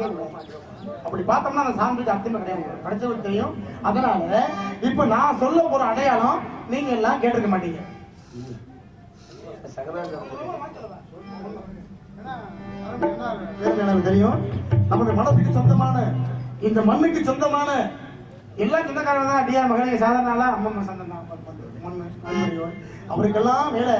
வாக்கே அப்படி பார்த்தோம்னா அந்த சாமிக்கு அர்த்தமே கிடையாது, கிடைச்சவங்களுக்கு தெரியும். அதனால இப்ப நான் சொல்ல போற அடையாளம் நீங்க எல்லாம் கேட்டிருக்க மாட்டீங்க. எனக்கு தெரியும், நமது மனசுக்கு சொந்தமான இந்த மண்ணுக்கு சொந்தமான எல்லா சொந்தக்காரங்க தான் அடியார் மகளிர் சாதாரண அம்மம்மா சொந்தம் தான். மண்ணு அவருக்கெல்லாம் மேல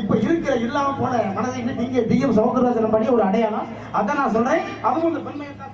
இப்ப இருக்கிற இல்லாம போன மனதை நீங்க டிஎம் சௌந்தரராஜன் படி ஒரு அடையாளம். அதான் நான் சொல்றேன். அதுவும் இந்த பெண்மையை தான்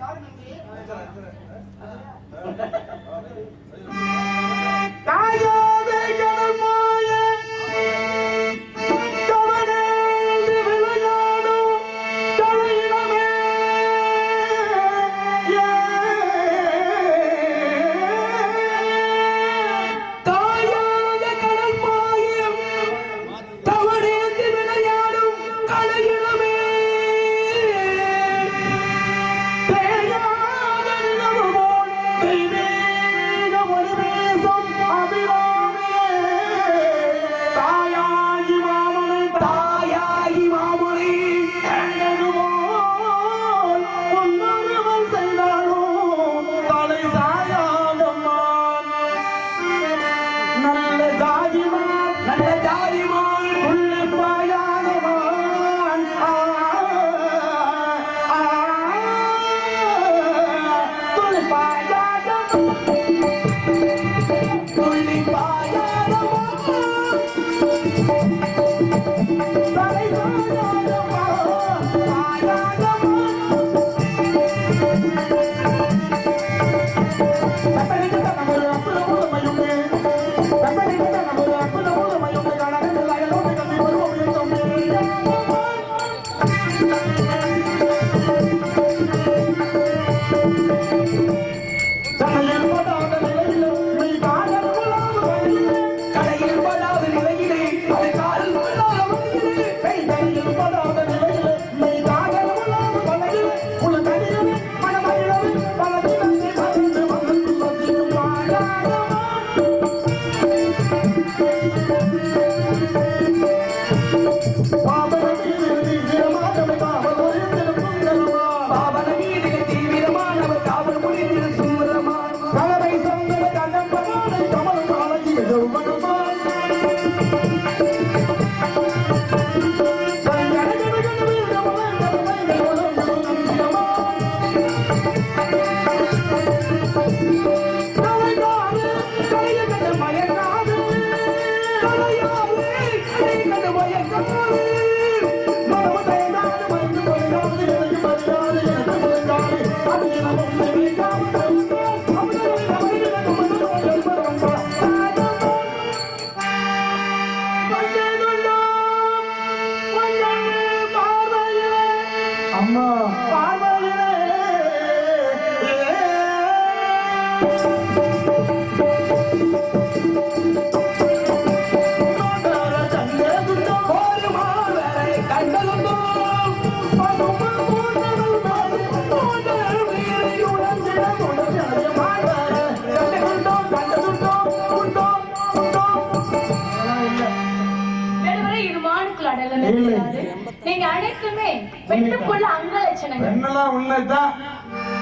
உண்மைதான்.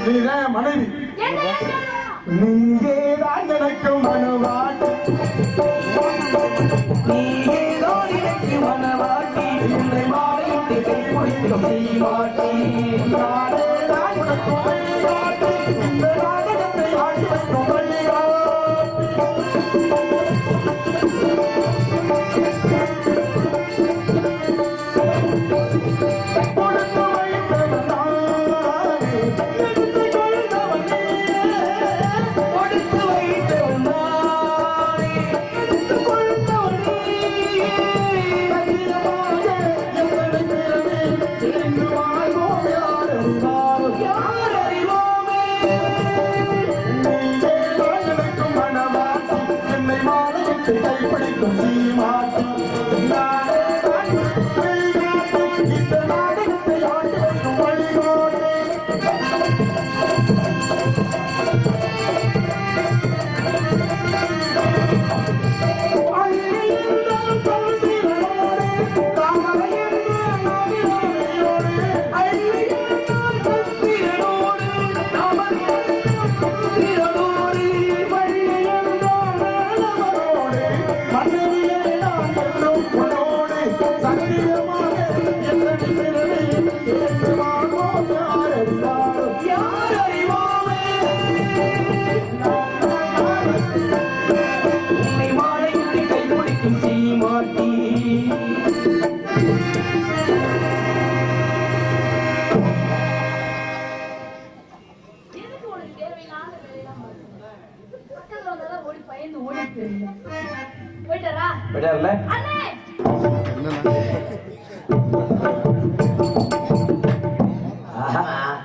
நீதான் மனைவி, நீங்கேதான் எனக்கு மனவாட்டி, நீங்கேதான் எனக்கு மனவாட்டி, என்னை மாறிட்டு கை பிடித்து செய்வாட்டி, நாடேதான் உனக்கு வழிகாட்டி, இந்த நாடகத்தை ஆட்டி வைக்கும் வழிகாட்டி. பயந்து ஓடி போயிருங்க. போயிட்டாரா? போயிட்டாருல? அண்ணே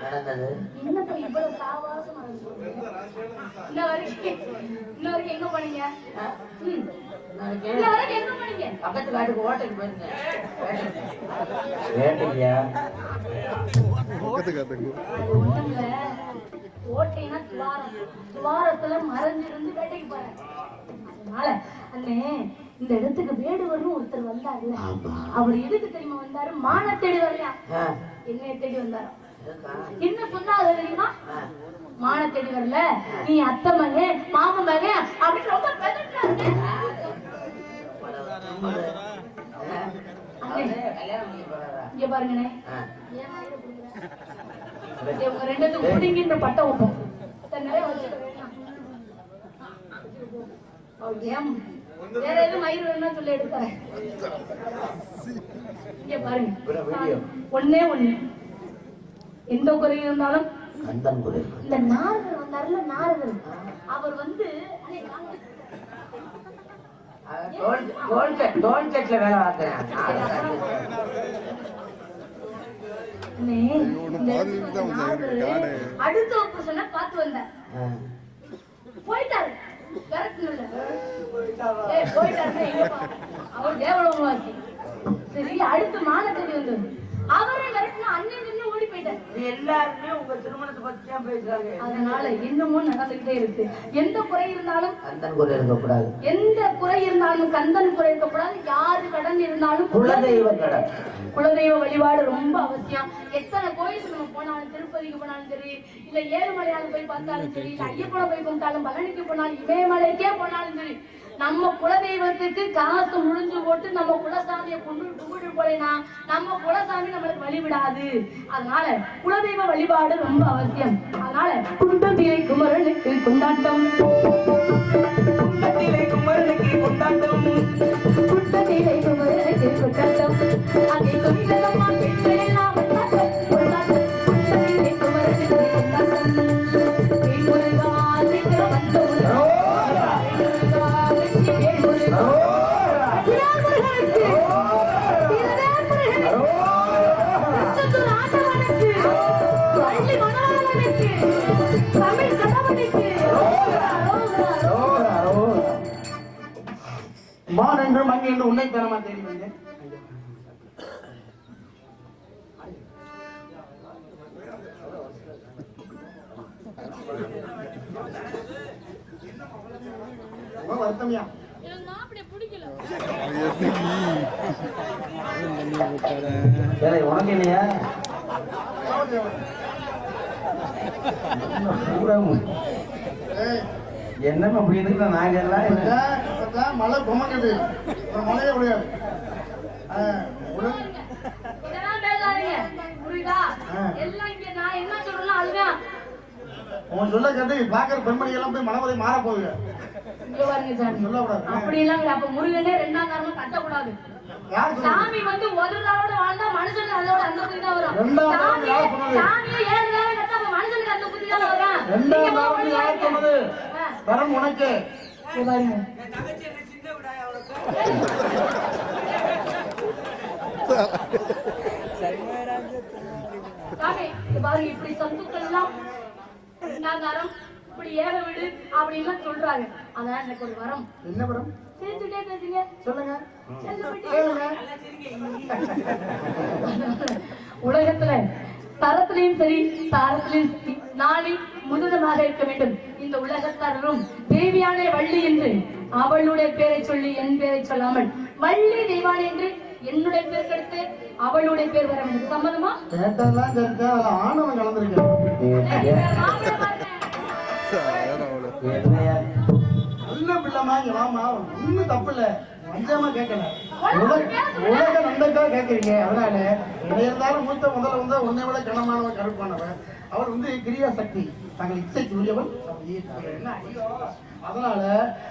நடந்தது என்னப்பா இவ்வளவு சாவாசமா இன்ன வரைக்கும் எங்க போனீங்க? இன்ன வரைக்கும் எங்க போனீங்க? பக்கத்து காட்டுக்கு ஓட்டைக்கு போயிருந்தேன். வேட்டையா? ஓட்டைனா துவாரம், துவாரத்துல மறைஞ்சிருந்து வேட்டைக்கு போறேன். அதனால அண்ணே இந்த இடத்துக்கு வேடுவர்னு ஒருத்தர் வந்தாருல்ல, அவர் எதுக்கு தெரியுமா வந்தாரு? மான தேடி வரலையா, என்னைய தேடி வந்தாரு. என்ன சொன்னாரு தெரியுமா? மான தேடி வரல, நீ அத்தை மகன் மாமன் மகன் அப்படின்னு ரொம்ப பெருட்டாரு. இங்க பாருங்கண்ணே, உங்க ரெண்டுத்துக்கு புடிங்கின்ற பட்டம் வைப்போம். வேற எதுவும் மயிர் வேணும்னா சொல்லி எடுக்கிறேன். இங்க பாருங்க, ஒன்னே ஒண்ணு, எந்த குறை இருந்தாலும் இந்த நாரதர் வந்தாருல, நாரதர் அவர் வந்து டோல்கேட்ல வேலை பார்க்கிறேன். அடுத்த வகுப்பு சொன்ன பார்த்து வந்தேன். போயிட்டாரு, அவர் தேவலோகமாச்சு. சரி, அடுத்து மானத்தேடி வந்தது, அவரை விரட்டினா அண்ணன் நின்று ஓடி போயிட்டார். எல்லாருமே உங்க திருமணத்தை பத்தி தான் பேசுறாங்க. அதனால இன்னமும் நடந்துகிட்டே இருக்கு. எந்த குறை இருந்தாலும் கந்தன் குறை இருக்கக்கூடாது, எந்த குறை இருந்தாலும் கந்தன் குறை இருக்கக்கூடாது. யாரு கடன் இருந்தாலும் குலதெய்வ கடன், குலதெய்வ வழிபாடு ரொம்ப அவசியம். எத்தனை கோயிலுக்கு நம்ம போனாலும், திருப்பதிக்கு போனாலும் சரி, இல்ல ஏழுமலையால போய் பார்த்தாலும் சரி, இல்ல ஐயப்பனை போய் கும்பிட்டாலும், பழனிக்கு போனாலும், இமயமலைக்கே போனாலும் சரி, நம்ம குலதெய்வத்துக்கு காசு முடிஞ்சு போட்டு நம்ம குலசாமியை கும்பிட்டு போலேனா நம்ம குலசாமி நம்மளுக்கு வழிவிடாது. அதனால குலதெய்வ வழிபாடு ரொம்ப அவசியம். அதனால குண்டத்திலே குமரனுக்கு கொண்டாட்டம், குண்டத்திலே குமரனுக்கு கொண்டாட்டம், குண்டத்திலே குமரனுக்கு கொண்டாட்டம், அதை சொல்லிடமா கேட்கலாம் கொண்டாட்டம், குண்டத்திலே குமரனுக்கு கொண்டாட்டம், மான் என்று மங்கை என்று உன்னை தரமா தேடி வந்தேன். வருத்தமியா உனக்கு இல்லையா? என்னன்னு அப்படி இருக்கு? நாங்க எல்லாம் மழை பொம்மக்குது, மழையே முடியாது. உன் சொல்ல கேட்டு பாக்குற பெண்மணி எல்லாம் போய் மனவரை மாற போகுது. அப்படி எல்லாம் அப்ப முருகனே ரெண்டாம் காரணம் கட்டக்கூடாது. சாமி வந்து ஒரு நாளோட வாழ்ந்தா மனுஷனுக்கு அதோட அந்த புத்தி தான் வரும். சாமியை 7 நாள் கட்டா மனுஷனுக்கு அந்த புத்தி தான் வரும். வரம் உனக்கு இப்படி சொத்துக்கள் எல்லாம் இப்படி ஏக விடு அப்படின்னு சொல்றாங்க. அதனால எனக்கு ஒரு வரம். என்ன வரம்? சிரிச்சுட்டே பேசுங்க, சொல்லுங்க. உலகத்துல தரத்திலையும் சரி தாரத்திலையும் சரி நாளை முதலமாக இருக்க வேண்டும். இந்த உலகத்தாரும் தேவியானே வள்ளி என்று அவளுடைய பேரை சொல்லி என் பேரை சொல்லாமல் வள்ளி தெய்வானே என்று என்னுடைய பேர் கெடுத்து அவளுடைய பேர் வர வேண்டும். சம்மதமா? கேட்டதெல்லாம் தெரிஞ்சா அதுல ஆணவம் கலந்துருக்கு. நல்ல பிள்ளைமா, இங்க வாமா, ஒண்ணும் தப்பு இல்ல, அஞ்சாம கேட்கல, உலக நன்மைக்காக கேட்கறீங்க. அதனால என்ன இருந்தாலும் மூத்த முதல்ல வந்து உன்னை விட கனமானவன் கருப்பானவன். அவர் வந்து கிரியா சக்தி, தங்கள் இச்சைக்கு உரியவன். அதனால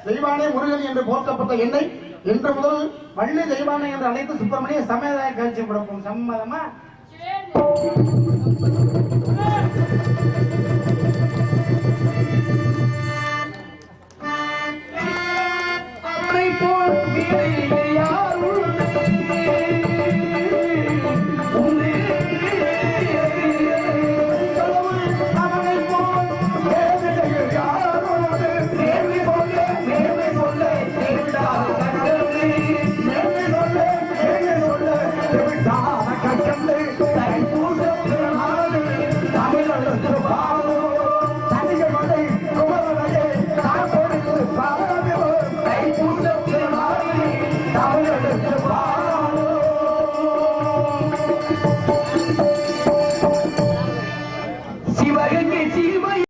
தெய்வானே முருகன் என்று போற்றப்பட்ட என்னை என்று முதல் வள்ளி தெய்வானை என்று அழைத்து சுப்பிரமணிய சமயதாய காட்சி கொடுப்போம். சம்மதமா?